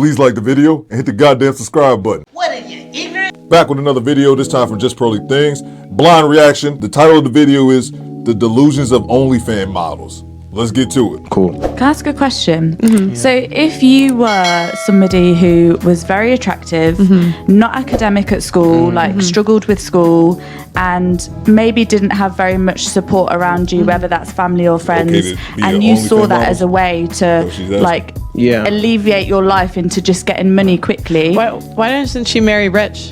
please like the video and hit the goddamn subscribe button. What are you, ignorant? Back with another video, this time from Just Pearly Things. Blind reaction. The title of the video is The Delusions of OnlyFans Models. Let's get to it. Cool. Can I ask a question? So if you were somebody who was very attractive, not academic at school, like struggled with school, and maybe didn't have very much support around you, whether that's family or friends, and you saw that as a way to like alleviate your life into just getting money quickly. Why doesn't she marry rich?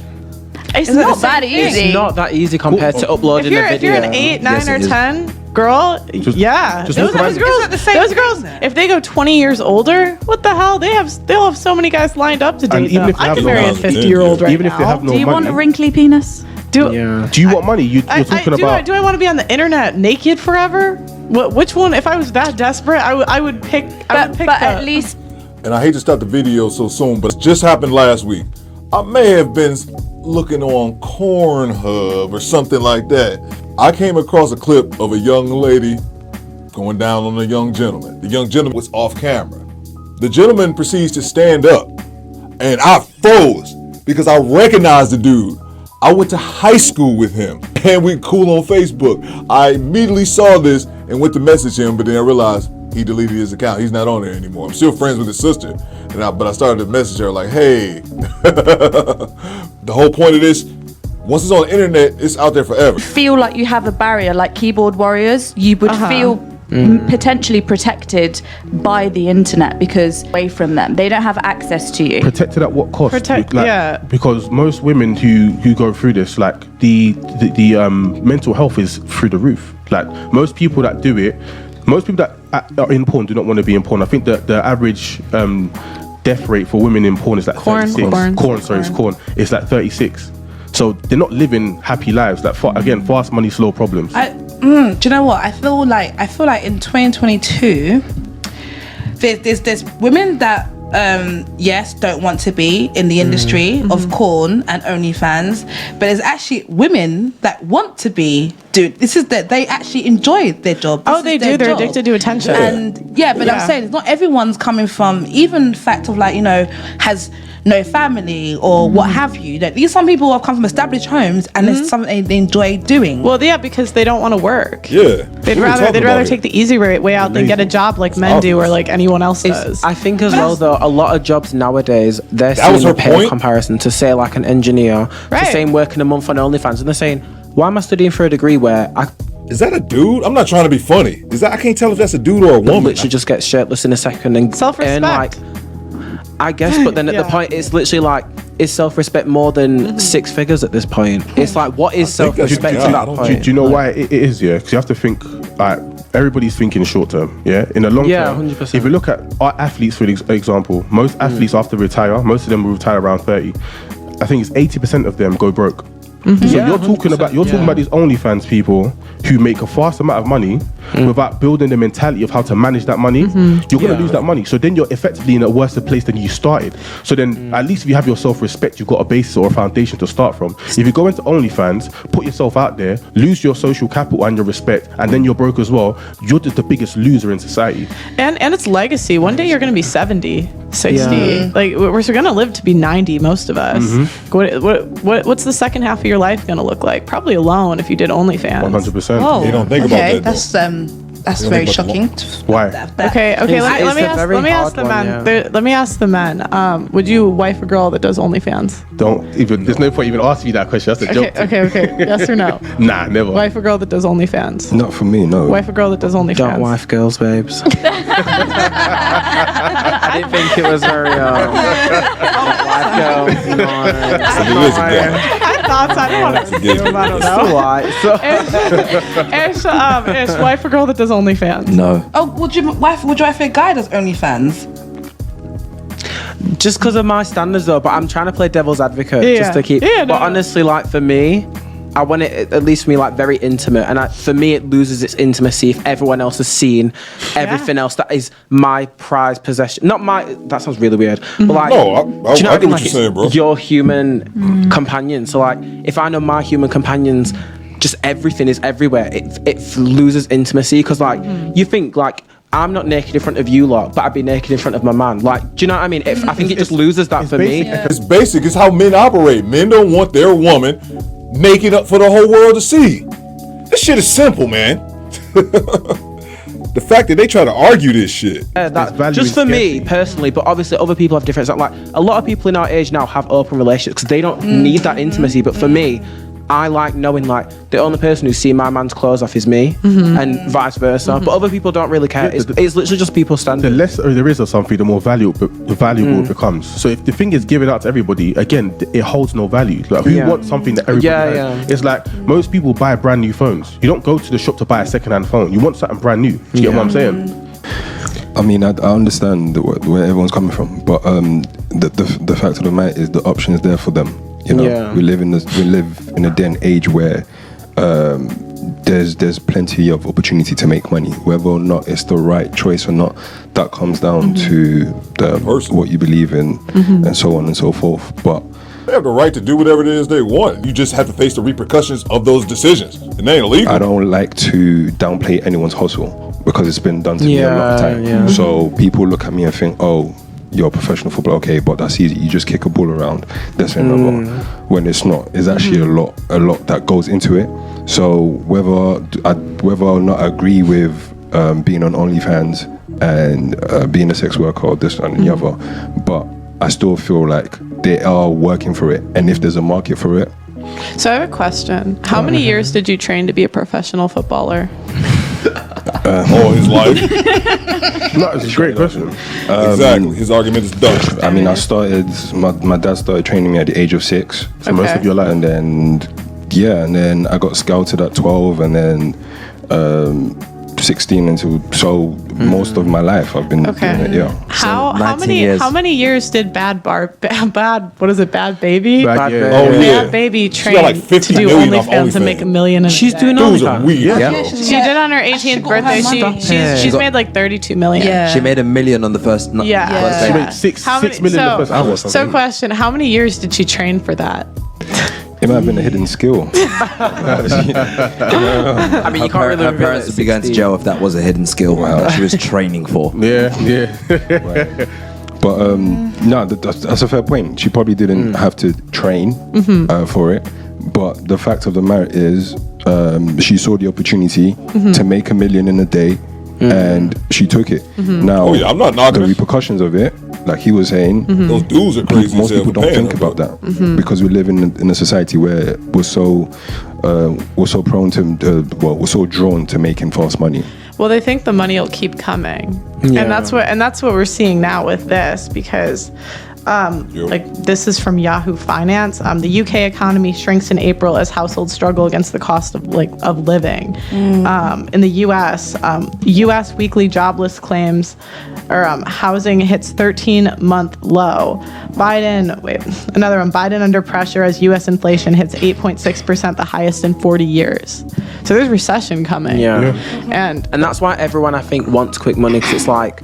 It's not that easy. It's not that easy compared to uploading a video. If you're an 8, 9, or 10 girl, those girls, if they go 20 years older, what the hell? They'll have so many guys lined up to date them. I can marry a 50-year-old right now. Even if they have no money. Do you want a wrinkly penis? Do you want money? You're talking about. Do I want to be on the internet naked forever? Which one? If I was that desperate, I would pick. But at least. And I hate to start the video so soon, but it just happened last week. I may have been looking on Pornhub or something like that. I came across a clip of a young lady going down on a young gentleman. The young gentleman was off camera. The gentleman proceeds to stand up, and I froze because I recognized the dude. I went to high school with him, and we cool on Facebook. I immediately saw this and went to message him, but then I realized he deleted his account. He's not on there anymore. I'm still friends with his sister, but I started to message her like, hey, the whole point of this, once it's on the internet, it's out there forever. Feel like you have a barrier, like keyboard warriors. You would feel potentially protected by the internet because away from them, they don't have access to you. Protected at what cost? Because most women who go through this, like the mental health is through the roof. Like most people that do it, most people that are in porn do not want to be in porn. I think that the average death rate for women in porn is like 36. Corn. It's like 36. So they're not living happy lives. Like again, fast money, slow problems. Do you know what? I feel like in 2022, there's women that yes, don't want to be in the industry of porn and OnlyFans, but there's actually women that want to be. Dude, this is that they actually enjoy their job. They do. They're addicted to attention. And I'm saying not everyone's coming from even fact of like has no family or what have you. That these some people have come from established homes and it's something they enjoy doing. Well, because they don't want to work. Yeah, they'd rather take the easy way out than get a job like men do or like anyone else does. I think as well though, a lot of jobs nowadays they're seeing a pay comparison to say like an engineer, to saying working a month on OnlyFans, and they're saying, why am I studying for a degree where is that a dude? I'm not trying to be funny. I can't tell if that's a dude or a woman. Literally just get shirtless in a second and self-respect. I guess, but then at the point, it's literally like, is self-respect more than 6 figures at this point? It's like, what is self-respect at that point? Do you know why it is? Yeah, because you have to think, like, everybody's thinking short term. Yeah, in the long term. 100%. If you look at our athletes, for example, most athletes after retire, most of them will retire around 30. I think it's 80% of them go broke. So you're talking about these OnlyFans people who make a vast amount of money without building the mentality of how to manage that money. You're gonna lose that money. So then you're effectively in a worse place than you started. So then at least if you have your self-respect, you've got a basis or a foundation to start from. If you go into OnlyFans, put yourself out there, lose your social capital and your respect, and then you're broke as well, you're just the biggest loser in society. And it's legacy. One day you're gonna be 70, 60. Like we're gonna live to be 90, most of us. What's the second half of your life gonna look like? Probably alone if you did OnlyFans. 100%. You don't think about that. That's very shocking. Why? Okay. Let me ask the men. Let me ask the men. Would you wife a girl that does OnlyFans? There's no point even asking you that question. That's a joke. Okay. Yes or no? Nah, never. Wife a girl that does OnlyFans? Not for me, no. Wife a girl that does OnlyFans? Don't wife girls, babes. I didn't think it was very wife girls. I thought so. I didn't want to assume. I don't know. It's wife a girl that does OnlyFans? No. Oh, would you wife a guy that does OnlyFans? Just because of my standards though, but I'm trying to play devil's advocate just to keep. But honestly, like for me, I want it at least for me like very intimate, and for me it loses its intimacy if everyone else has seen everything else that is my prized possession. Not my. That sounds really weird. But like, no, do you know I what I mean? what you're saying, bro. Your human companion. So like, if I know my human companions, just everything is everywhere. It loses intimacy because like you think like I'm not naked in front of you lot, but I'd be naked in front of my man. Like, do you know what I mean? I think it just loses that for me. It's basic. It's how men operate. Men don't want their woman naked up for the whole world to see. This shit is simple, man. The fact that they try to argue this shit. Just for me personally, but obviously other people have different. Like a lot of people in our age now have open relationships because they don't need that intimacy. But for me, I like knowing like the only person who's seen my man's clothes off is me, and vice versa. But other people don't really care. It's literally just people standing. The less there is of something, the more valuable it becomes. So if the thing is given out to everybody, again, it holds no value. Like who wants something that everybody has? It's like most people buy brand new phones. You don't go to the shop to buy a second-hand phone. You want something brand new. Do you get what I'm saying? I mean, I understand where everyone's coming from, but the fact of the matter is the option is there for them. You know, we live in a day and age where there's plenty of opportunity to make money. Whether or not it's the right choice or not, that comes down to what you believe in, and so on and so forth. But they have the right to do whatever it is they want. You just have to face the repercussions of those decisions. And they ain't illegal. I don't like to downplay anyone's hustle because it's been done to me a lot of time. So people look at me and think, oh, you're a professional footballer, okay, but that's easy. You just kick a ball around. That's another. When it's not, it's actually a lot that goes into it. So whether or not I agree with being on OnlyFans and being a sex worker or this and the other, but I still feel like they are working for it, and if there's a market for it. So I have a question. How many years did you train to be a professional footballer? All his life. No, it's a great question. Exactly. His argument is done. I mean, I started. My dad started training me at the age of 6. So most of your life, and then I got scouted at 12, and then 16 until most of my life I've been doing it. Yeah. How many years did Bad Baby Bad Baby She train got like 50 to do million off OnlyFans and make $1 million? She's doing Dudes OnlyFans. are weird. Yeah. She did on her 18th birthday. She's made like 32 million. Yeah. She made $1 million on the first. She made $6 million in the first hour. So question: how many years did she train for that? It might have been a hidden skill. I mean, you can't really her parents would be going to jail if that was a hidden skill that she was training for. Yeah. But no, that's a fair point. She probably didn't have to train for it. But the fact of the matter is, she saw the opportunity to make $1 million in a day, and she took it. Now, I'm not knocking the repercussions of it, like he was saying, those dudes are crazy. most people don't think about that because we live in a society where we're so prone to, we're so drawn to making fast money. Well, they think the money will keep coming, and that's what we're seeing now with this because. Like this is from Yahoo Finance. The UK economy shrinks in April as households struggle against the cost of living. In the US, US weekly jobless claims or housing hits 13-month low. Biden under pressure as US inflation hits 8.6%, the highest in 40 years. So there's recession coming. And that's why everyone I think wants quick money because it's like.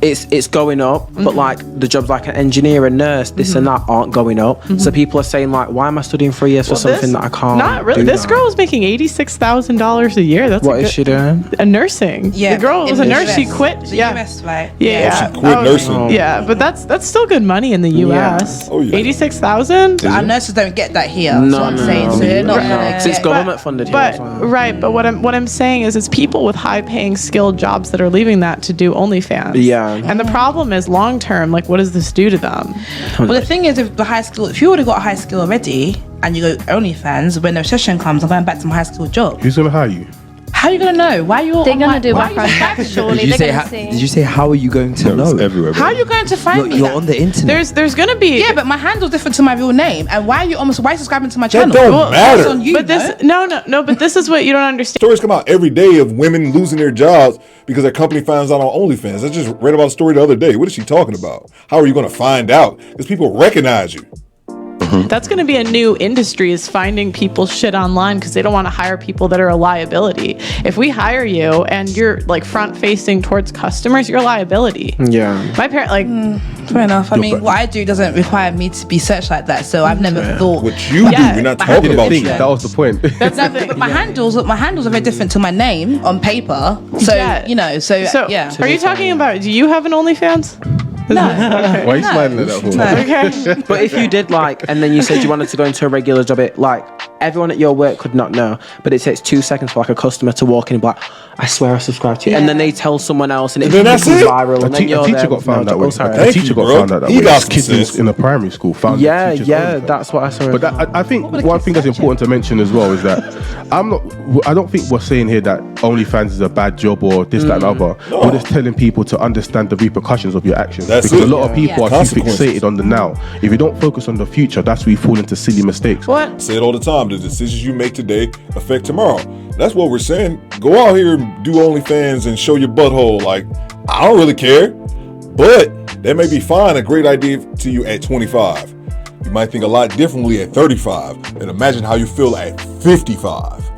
It's going up, but like the jobs like an engineer, a nurse, this and that aren't going up. So people are saying like, why am I studying 3 years for something that I can't? Not really. This girl is making $86,000 a year. That's what is she doing? A nursing. Yeah, the girl was a nurse. She quit. She quit nursing. Yeah, but that's still good money in the U.S. Oh yeah. 86,000. Our nurses don't get that here. That's what I'm saying. So they're not. It's government funded here. But what I'm saying is, it's people with high-paying, skilled jobs that are leaving that to do OnlyFans. Yeah. And the problem is long term, like what does this do to them? Well, the thing is, if you already got a high skill already and you go OnlyFans, when the recession comes, I'm going back to my high school job. Who's gonna hire you? How are you gonna know? Why are you? They're gonna do background checks. Surely Did you say how are you going to know? It's everywhere. How are you going to find me? You're on the internet. There's gonna be but my handle's different to my real name. And why are you subscribing to my channel? don't matter. That's on you, but this no, but this is what you don't understand. Stories come out every day of women losing their jobs because their company finds out on OnlyFans. I just read about a story the other day. What is she talking about? How are you going to find out? Because people recognize you. That's going to be a new industry, is finding people shit online because they don't want to hire people that are a liability. If we hire you and you're like front facing towards customers, you're a liability. Yeah. My parent Fair enough. I mean, what I do doesn't require me to be searched like that, so I've never thought. What you do, we're not talking about you. That was the point. But my handles are very different to my name on paper. So yeah. Are you talking about? Do you have an OnlyFans? No. Why are you smiling at that for? Okay. But if you did and then you said you wanted to go into a regular job, everyone at your work could not know, but it takes 2 seconds for a customer to walk in and be like, I swear I subscribe to you, and then they tell someone else, and it becomes viral. And then A teacher got found out. A teacher got found out that way. Kids in a primary school found. Yeah, that's what I saw. But I think one thing that's important to mention as well is that I don't think we're saying here that OnlyFans is a bad job or this, that, and other. No. We're just telling people to understand the repercussions of your actions. Because a lot of people are too fixated on the now. If you don't focus on the future, that's where you fall into silly mistakes. What? I say it all the time. The decisions you make today affect tomorrow. That's what we're saying. Go out here and do OnlyFans and show your butthole. Like, I don't really care. But that may be fine, a great idea to you at 25. You might think a lot differently at 35. And imagine how you feel at 55.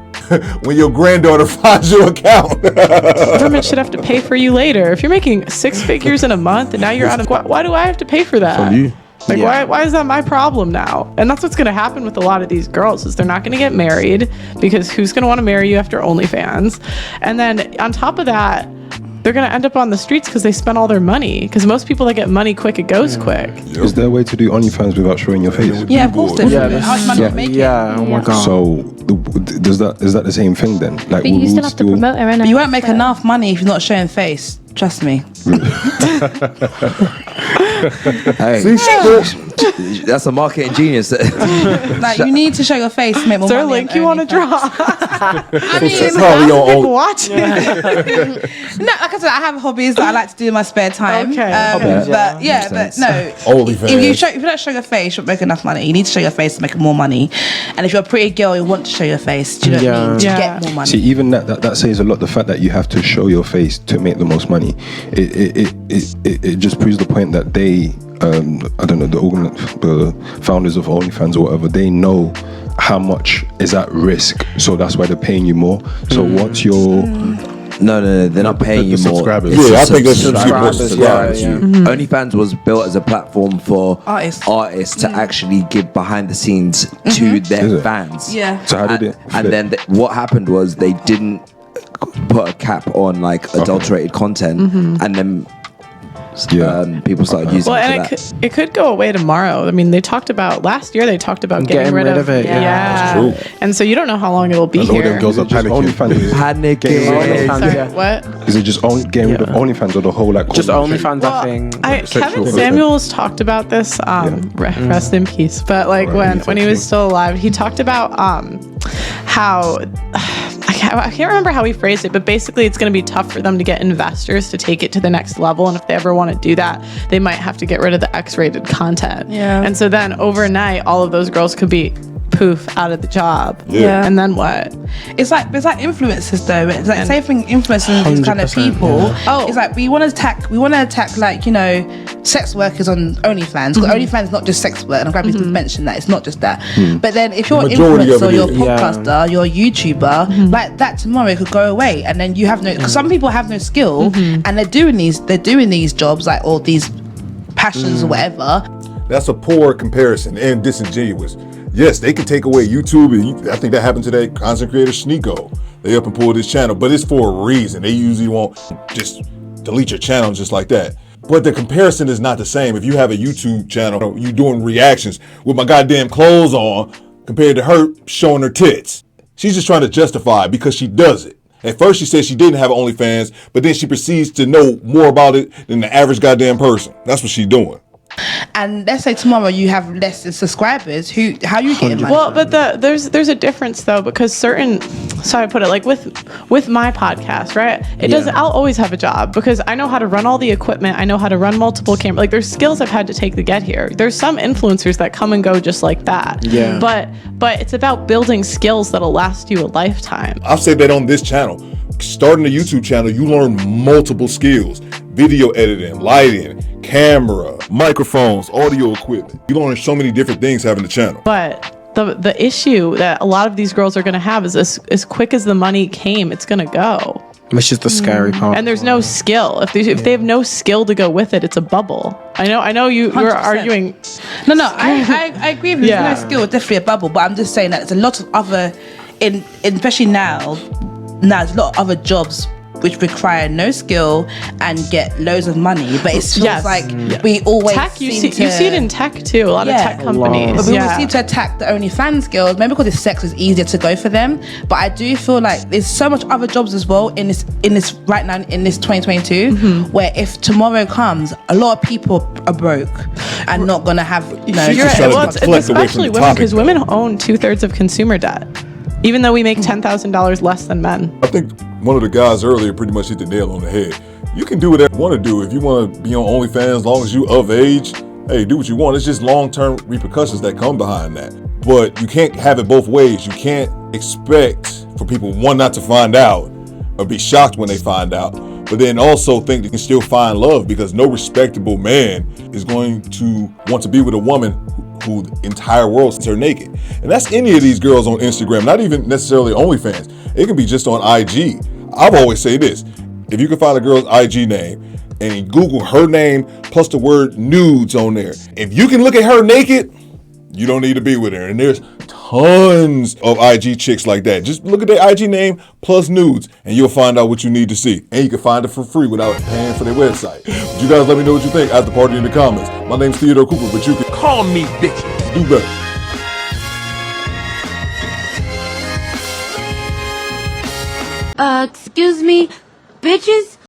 When your granddaughter finds your account. Government should have to pay for you later. If you're making 6 figures in a month and now you're out of, why do I have to pay for that? From you. Like, why is that my problem now? And that's what's going to happen with a lot of these girls is they're not going to get married because who's going to want to marry you after OnlyFans? And then on top of that, they're going to end up on the streets because they spent all their money. Because most people that get money quick, it goes quick. Yep. Is there a way to do OnlyFans without showing your face? Yeah, of course. Yeah, oh my God. So is that the same thing then? Like, but you still have to promote her, innit? You won't make enough money if you're not showing face. Trust me. Hey, that's a marketing genius. Like, you need to show your face to make more money. Is there a link you want to draw? I mean, probably on people watching. no, like I said, I have hobbies that I like to do in my spare time. Okay. But no. OnlyFans. If you don't show your face, you won't make enough money. You need to show your face to make more money. And if you're a pretty girl, you want to show your face. Do you know what I mean? To get more money. See, even that says a lot. The fact that you have to show your face to make the most money, it just proves the point that they, I don't know, the founders of OnlyFans or whatever, they know how much is at risk, so that's why they're paying you more. So once you're No, they're not paying you more. Subscribers. Yeah, I think that's subscribers. OnlyFans was built as a platform for artists to actually give behind the scenes to their fans. Yeah. So how did it? And then what happened was they didn't put a cap on like adulterated content, and then people started using it. And it could go away tomorrow. I mean, last year they talked about getting rid of it. Yeah. That's true. And so you don't know how long it'll be And all them here. girls are panicking. Panicking. Sorry, what? Is it just getting rid of OnlyFans or the whole like? Just OnlyFans, I think. Kevin Samuels talked about this. Rest in peace. But like when he was still alive, he talked about how I can't remember how he phrased it, but basically it's going to be tough for them to get investors to take it to the next level. And if they ever want to do that, they might have to get rid of the X-rated content. Yeah. And so then overnight, all of those girls could be poof out of the job. Yeah. And then what? It's like influencers though. It's like saving influencers these kind of people. Oh. It's like we want to attack like, you know, sex workers on OnlyFans. Because OnlyFans is not just sex work, and I'm glad we mentioned that. It's not just that. But then if you're an influencer, you're a podcaster, you're a YouTuber, like that tomorrow could go away, and then you have no. Because some people have no skill, and they're doing these jobs like all these passions or whatever. That's a poor comparison and disingenuous. Yes, they can take away YouTube, and I think that happened today. Content creator Sneeko, they up and pulled his channel, but it's for a reason. They usually won't just delete your channel just like that. But the comparison is not the same. If you have a YouTube channel, you doing reactions with my goddamn clothes on compared to her showing her tits. She's just trying to justify it because she does it. At first she said she didn't have OnlyFans, but then she proceeds to know more about it than the average goddamn person. That's what she's doing. And let's say tomorrow you have less subscribers. How you getting money? Well, but there's a difference though, because so I put it like with my podcast, right? I'll always have a job because I know how to run all the equipment. I know how to run multiple cameras. Like there's skills I've had to take to get here. There's some influencers that come and go just like that. Yeah. But it's about building skills that'll last you a lifetime. I've said that on this channel. Starting a YouTube channel, you learn multiple skills. Video editing, lighting, camera, microphones, audio equipment. You learn so many different things having a channel. But the issue that a lot of these girls are going to have is as quick as the money came, it's going to go. Which is the scary part. And there's no skill. If they have no skill to go with it, it's a bubble. I know you're 100%. arguing. No, I agree with you. There's no skill, it's definitely a bubble. But I'm just saying that there's a lot of other, especially now there's a lot of other jobs which require no skill and get loads of money. But it feels like we always tech. You see it in tech too. A lot of tech companies. But we always seem to attack the OnlyFans girls, maybe because it's sex is easier to go for them. But I do feel like there's so much other jobs as well in this right now in this 2022, where if tomorrow comes, a lot of people are broke and not gonna have. It's especially women, because women own 2/3 of consumer debt, even though we make $10,000 less than men. I think one of the guys earlier pretty much hit the nail on the head. You can do whatever you want to do. If you want to be on OnlyFans, as long as you of age, hey, do what you want. It's just long-term repercussions that come behind that. But you can't have it both ways. You can't expect for people, one, not to find out or be shocked when they find out, but then also think they can still find love, because no respectable man is going to want to be with a woman who the entire world sees her naked. And that's any of these girls on Instagram, not even necessarily OnlyFans. It can be just on IG. I've always say this: if you can find a girl's IG name and you Google her name plus the word nudes on there, if you can look at her naked, you don't need to be with her. And there's tons of IG chicks like that. Just look at their IG name plus nudes and you'll find out what you need to see. And you can find it for free without paying for their website. But you guys let me know what you think at the party in the comments. My name's Theodore Cooper, but you can call me bitch. Do better. Excuse me, bitches?